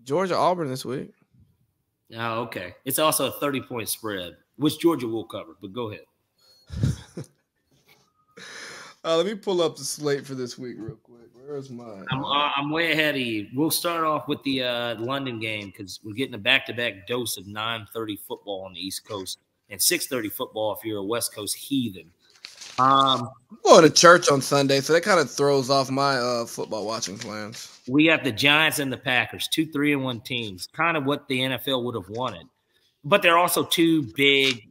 Georgia Auburn this week. Oh, okay. It's also a 30-point spread, which Georgia will cover. But go ahead. Let me pull up the slate for this week real quick. Where's mine? I'm way ahead of you. We'll start off with the London game because we're getting a back-to-back dose of 9:30 football on the East Coast and 6:30 football if you're a West Coast heathen. I'm going to church on Sunday, so that kind of throws off my football watching plans. We got the Giants and the Packers, 2 3-1 teams, kind of what the NFL would have wanted. But they're also two big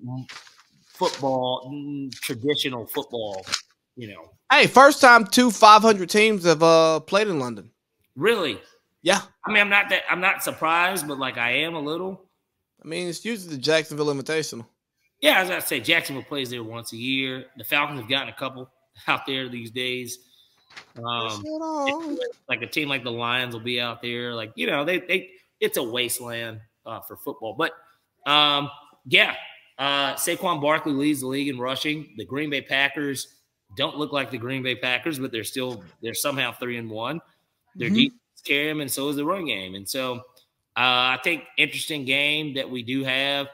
football, traditional football, Hey, first time 2 500 teams have played in London. Really? Yeah. I mean, I'm not surprised, but like I am a little. I mean, it's usually the Jacksonville Invitational. Yeah, as I say, Jacksonville plays there once a year. The Falcons have gotten a couple out there these days. Like a team like the Lions will be out there. Like, it's a wasteland for football. But, Saquon Barkley leads the league in rushing. The Green Bay Packers don't look like the Green Bay Packers, but they're somehow 3-1. Their defense carry them, and so is the run game. And so I think interesting game that we do have.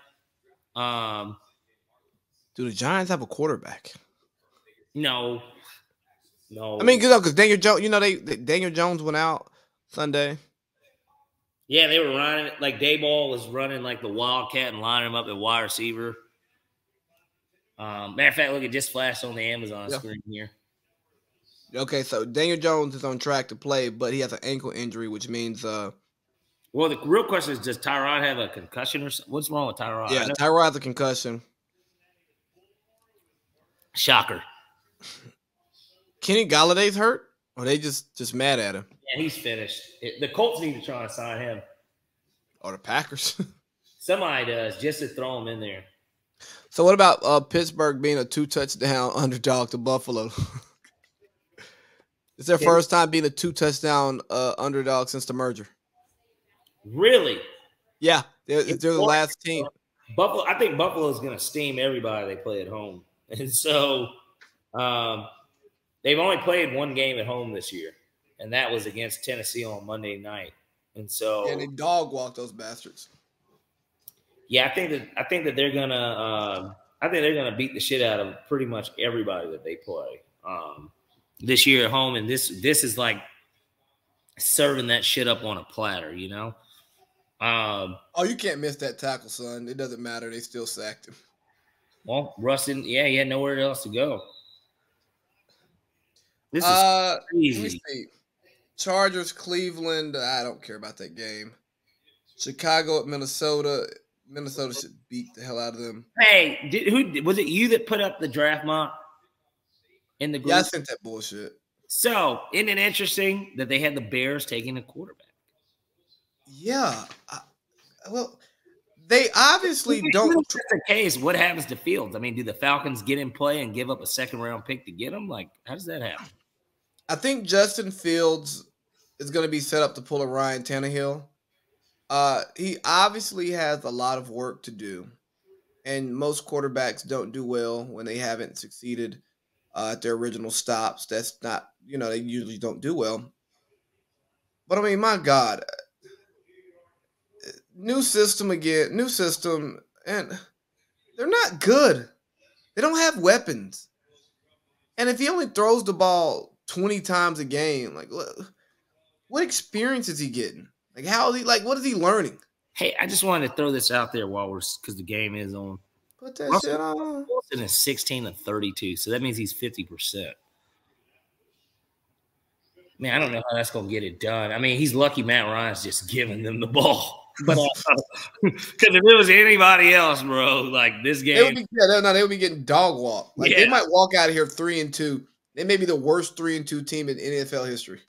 Do the Giants have a quarterback? No. I mean, because Daniel Jones, Daniel Jones went out Sunday. Yeah, they were running like Dayball was running like the Wildcat and lining him up at wide receiver. Matter of fact, look, it just flashed on the Amazon screen here. Okay, so Daniel Jones is on track to play, but he has an ankle injury, which means well, the real question is, does Tyrod have a concussion or something? What's wrong with Tyrod? Yeah, Tyrod has a concussion. Shocker. Kenny Galladay's hurt? Or are they just mad at him? Yeah, he's finished. The Colts need to try to sign him. Or the Packers. Somebody does, just to throw him in there. So what about Pittsburgh being a 2-touchdown underdog to Buffalo? It's their first time being a 2-touchdown underdog since the merger. Really? Yeah, they're the last team. I think Buffalo's going to steam everybody they play at home. And so they've only played one game at home this year, and that was against Tennessee on Monday night. And so they dog walk those bastards. Yeah, I think that they're gonna beat the shit out of pretty much everybody that they play this year at home, and this is like serving that shit up on a platter, you can't miss that tackle, son. It doesn't matter; they still sacked him. Well, Rustin, he had nowhere else to go. This is crazy. Let me see. Chargers, Cleveland. I don't care about that game. Chicago at Minnesota. Minnesota should beat the hell out of them. Hey, who was it? You that put up the draft mock in the group? Yeah, I sent that bullshit. So, isn't it interesting that they had the Bears taking a quarterback? Yeah. Well, they obviously don't. If that's the case, what happens to Fields? I mean, do the Falcons get in play and give up a second-round pick to get him? Like, how does that happen? I think Justin Fields is going to be set up to pull a Ryan Tannehill. He obviously has a lot of work to do, and most quarterbacks don't do well when they haven't succeeded at their original stops. That's not, they usually don't do well. But I mean, my God, new system, and they're not good. They don't have weapons. And if he only throws the ball 20 times a game, like what experience is he getting? Like, how is he? Like, what is he learning? Hey, I just wanted to throw this out there because the game is on. Put that shit on. Wilson is 16-32, so that means he's 50%. Man, I don't know how that's going to get it done. I mean, he's lucky Matt Ryan's just giving them the ball. But because if it was anybody else, bro, like this game, they would be getting dog walk. Like they might walk out of here 3-2. They may be the worst 3-2 team in NFL history.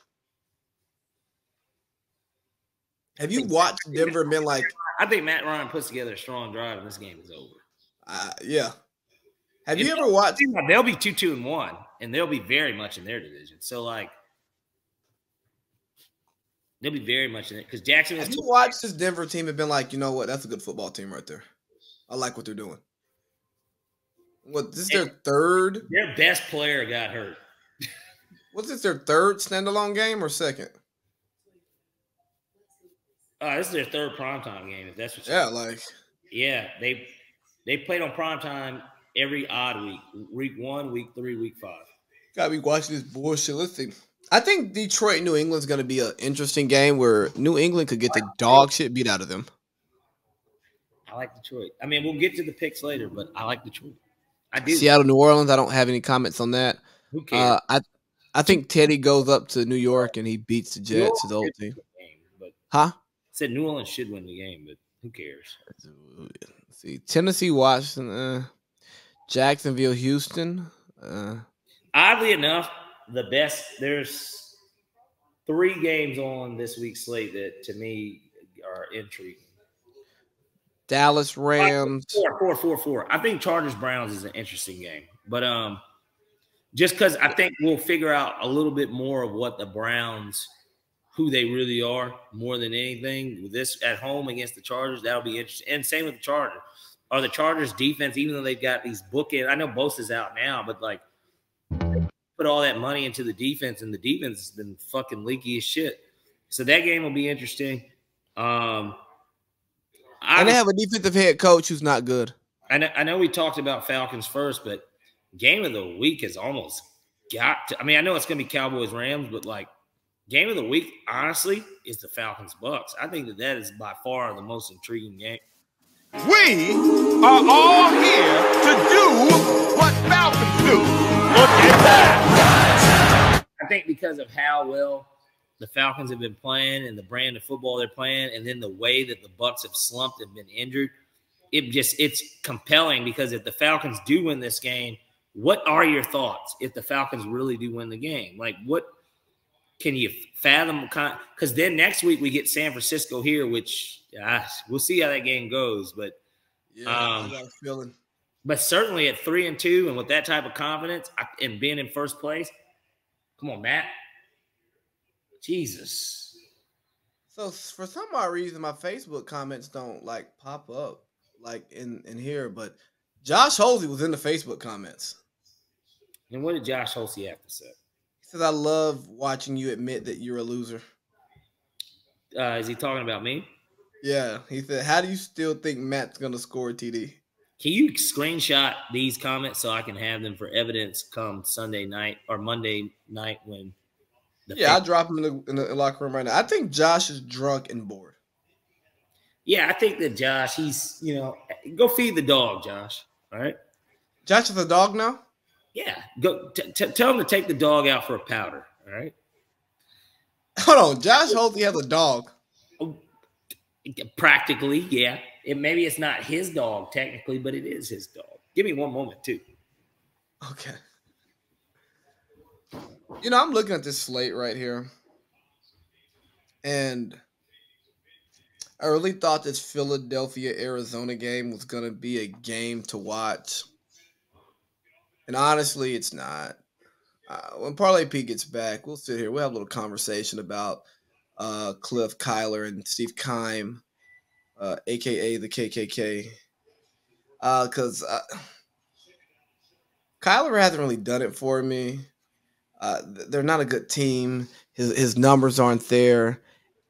Have you watched Denver and been like? I think Matt Ryan puts together a strong drive and this game is over. Yeah. Have you ever watched? They'll be 2-1, and they'll be very much in their division. So, like, they'll be very much in it because Jackson. Have you watched this Denver team and been like, you know what? That's a good football team right there. I like what they're doing. What? This is their third. Their best player got hurt. Was this their third standalone game or second? This is their third primetime game, if that's what you Yeah, mean. like Yeah, they played on primetime every odd week. Week 1, week 3, week 5. gotta be watching this bullshit. Let's see. I think Detroit New England's gonna be an interesting game where New England could get the dog shit beat out of them. I like Detroit. I mean, we'll get to the picks later, but I like Detroit. I do. Seattle, New Orleans. I don't have any comments on that. Who cares? I think Teddy goes up to New York and he beats the New Jets, his Orleans old should team. win the game, but Huh? said New Orleans should win the game, but who cares? Let's see, Tennessee, Washington, Jacksonville, Houston. Oddly enough, there's 3 games on this week's slate that to me are intriguing. Dallas, Rams. 4. I think Chargers Browns is an interesting game, but just because I think we'll figure out a little bit more of what the Browns, who they really are, more than anything. This at home against the Chargers, that'll be interesting. And same with the Chargers. Are the Chargers defense, even though they've got these bookends, I know Bosa's out now, but like put all that money into the defense, and the defense has been fucking leaky as shit. So that game will be interesting. And they have a defensive head coach who's not good. I know we talked about Falcons first, but game of the week has almost got to. I mean, I know it's going to be Cowboys Rams, but like game of the week, honestly, is the Falcons Bucks. I think that is by far the most intriguing game. We are all here to do what Falcons do. Look at that. I think because of how well the Falcons have been playing and the brand of football they're playing, and then the way that the Bucks have slumped and been injured, it's compelling because if the Falcons do win this game, what are your thoughts if the Falcons really do win the game? Like, what can you fathom? Because then next week we get San Francisco here, which we'll see how that game goes. But yeah, I got a feeling. But certainly at 3-2 and with that type of confidence and being in first place, come on, Matt. Jesus. So for some odd reason, my Facebook comments don't like pop up like in here, but Josh Holsey was in the Facebook comments. And what did Josh Holsey have to say? He says, "I love watching you admit that you're a loser." Is he talking about me? Yeah. He said, "How do you still think Matt's gonna score a TD?" Can you screenshot these comments so I can have them for evidence come Sunday night or Monday night when? I'll drop him in the locker room right now. I think Josh is drunk and bored. Yeah, I think that Josh, he's, go feed the dog, Josh. All right. Josh is a dog now? Yeah. Go tell him to take the dog out for a powder. All right. Hold on. Josh Holsey has a dog. Practically, yeah. Maybe it's not his dog technically, but it is his dog. Give me one moment, too. Okay. I'm looking at this slate right here, and I really thought this Philadelphia-Arizona game was going to be a game to watch, and honestly, it's not. When Parlay P gets back, we'll sit here. We'll have a little conversation about Cliff Kyler and Steve Keim, a.k.a. the KKK, because Kyler hasn't really done it for me. They're not a good team. His numbers aren't there.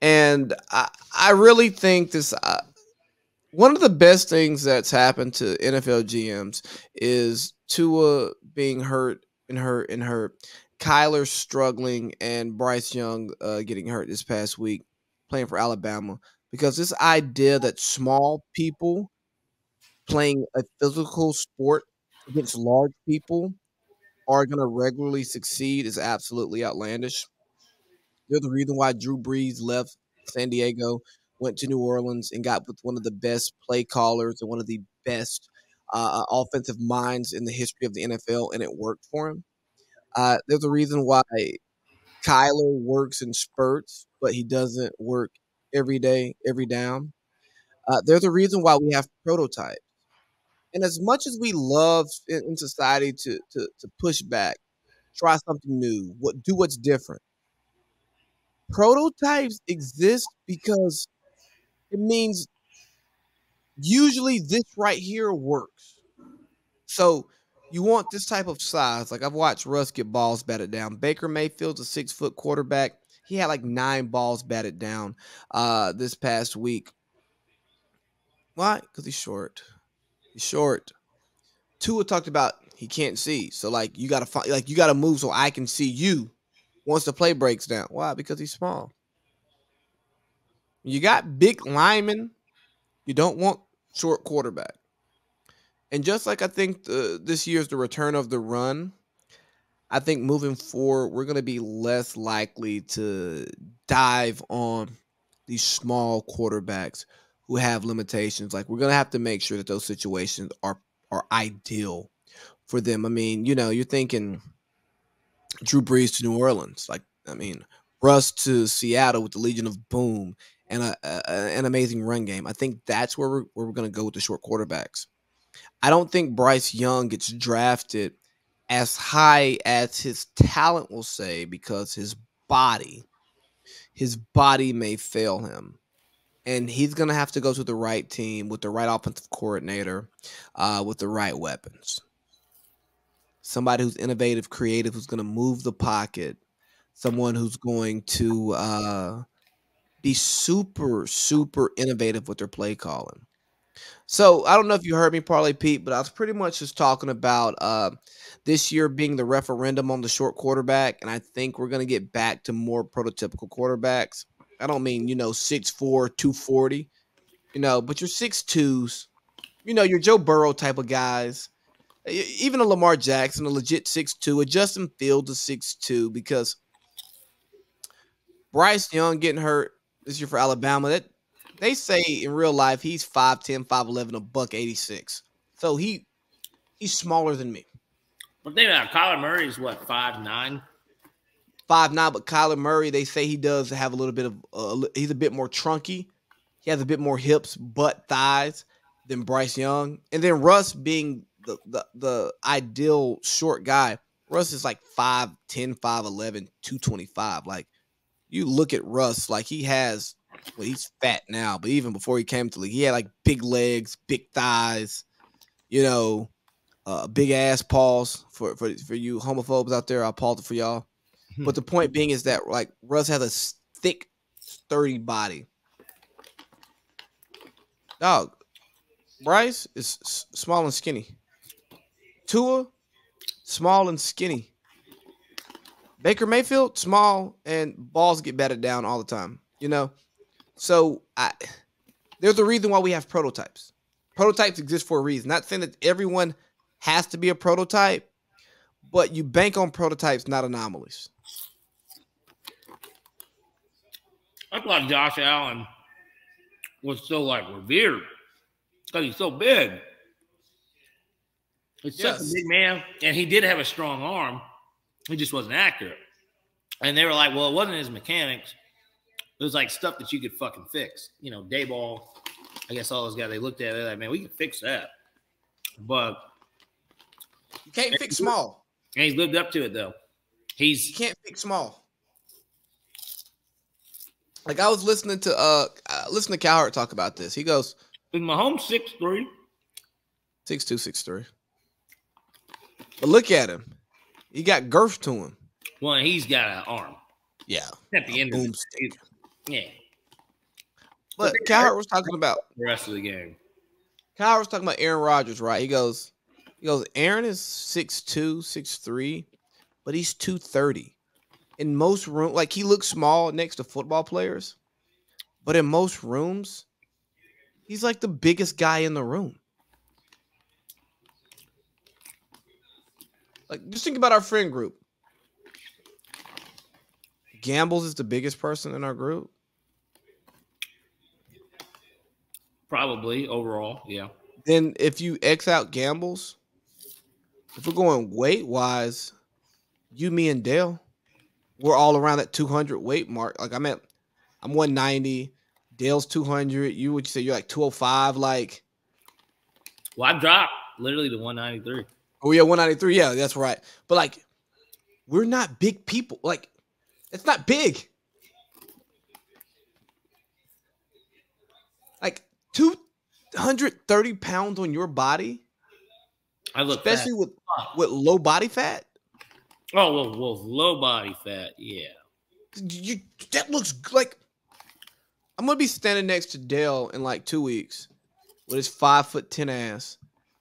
And I really think this one of the best things that's happened to NFL GMs is Tua being hurt. Kyler struggling and Bryce Young getting hurt this past week playing for Alabama. Because this idea that small people playing a physical sport against large people are going to regularly succeed is absolutely outlandish. They're the reason why Drew Brees left San Diego, went to New Orleans, and got with one of the best play callers and one of the best offensive minds in the history of the NFL, and it worked for him. There's a reason why Kyler works in spurts, but he doesn't work every day, every down. There's a reason why we have prototypes. And as much as we love in society to push back, try something new, do what's different, prototypes exist because it means usually this right here works. So you want this type of size. Like I've watched Russ get balls batted down. Baker Mayfield's a 6-foot quarterback. He had like 9 balls batted down this past week. Why? Because he's short. He's short. Tua talked about he can't see. So like you gotta move so I can see you once the play breaks down. Why? Because he's small. You got big linemen. You don't want short quarterback. And just like I think this year's the return of the run, I think moving forward, we're going to be less likely to dive on these small quarterbacks who have limitations. Like we're going to have to make sure that those situations are ideal for them. I mean, you're thinking Drew Brees to New Orleans. Like, I mean, Russ to Seattle with the Legion of Boom and an amazing run game. I think that's where we're going to go with the short quarterbacks. I don't think Bryce Young gets drafted as high as his talent will say because his body may fail him. And he's going to have to go to the right team with the right offensive coordinator, with the right weapons. Somebody who's innovative, creative, who's going to move the pocket. Someone who's going to be super, super innovative with their play calling. So I don't know if you heard me, Parlay Pete, but I was pretty much just talking about this year being the referendum on the short quarterback, and I think we're going to get back to more prototypical quarterbacks. I don't mean, 6'4", 240, but your 6'2s, your Joe Burrow type of guys, even a Lamar Jackson, a legit 6'2", a Justin Fields, a 6'2", because Bryce Young getting hurt this year for Alabama, they say in real life he's 5'10", 5'11", $186. So he's smaller than me. But think about Kyler Murray's what, 5'9"? 5'9", but Kyler Murray, they say he does have a little bit of he's a bit more trunky. He has a bit more hips, butt, thighs than Bryce Young. And then Russ being the ideal short guy. Russ is like 5'10", 5'11", 225. Like you look at Russ, like he's fat now, but even before he came to the league, he had like big legs, big thighs, big ass paws for you homophobes out there. I'll pause it for y'all. But the point being is that like Russ has a thick, sturdy body. Dog, Bryce is small and skinny. Tua, small and skinny. Baker Mayfield, small and balls get batted down all the time. So there's a reason why we have prototypes. Prototypes exist for a reason. Not saying that everyone has to be a prototype, but you bank on prototypes, not anomalies. I thought Josh Allen was so revered because he's so big. He's such a big man, and he did have a strong arm. He just wasn't accurate. And they were like, well, it wasn't his mechanics. It was like stuff that you could fucking fix. Dayball, I guess all those guys, they looked at it like, man, we can fix that. But you can't fix small. And he's lived up to it, though. You can't fix small. Like I was listening to Cowherd talk about this. He goes, "Is Mahomes 6'3"? 6'2", 6'3". But look at him. He got girth to him. Well, he's got an arm. Yeah. At the end of it. Yeah. But Cowherd was talking about the rest of the game. Cowherd was talking about Aaron Rodgers, right? He goes, Aaron is 6'2", 6'3", but he's 230. In most rooms, like he looks small next to football players, but in most rooms, he's like the biggest guy in the room. Like, just think about our friend group. Gambles is the biggest person in our group. Probably overall, yeah. Then if you X out Gambles, if we're going weight-wise, you, me, and Dale, we're all around that 200 weight mark. Like I'm 190. Dale's 200. You would say you're like 205. Like, well, I dropped literally to 193. Oh yeah, 193. Yeah, that's right. But like, we're not big people. Like, it's not big. Like 230 pounds on your body. I look especially with low body fat. Oh, well, low body fat, yeah. That looks like I'm gonna be standing next to Dale in like 2 weeks with his 5'10" ass,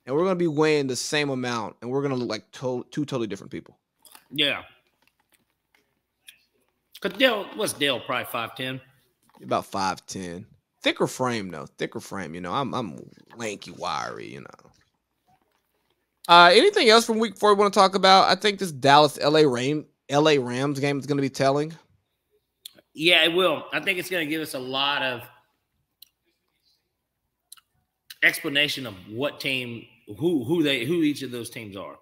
and we're gonna be weighing the same amount, and we're gonna look like two totally different people. Yeah. Cause Dale, what's Dale? Probably 5'10". About 5'10". Thicker frame though. Thicker frame. You know, I'm lanky, wiry. You know. Anything else from week 4 we want to talk about? I think this Dallas LA Rams game is going to be telling. Yeah, it will. I think it's going to give us a lot of explanation of what team, who each of those teams are.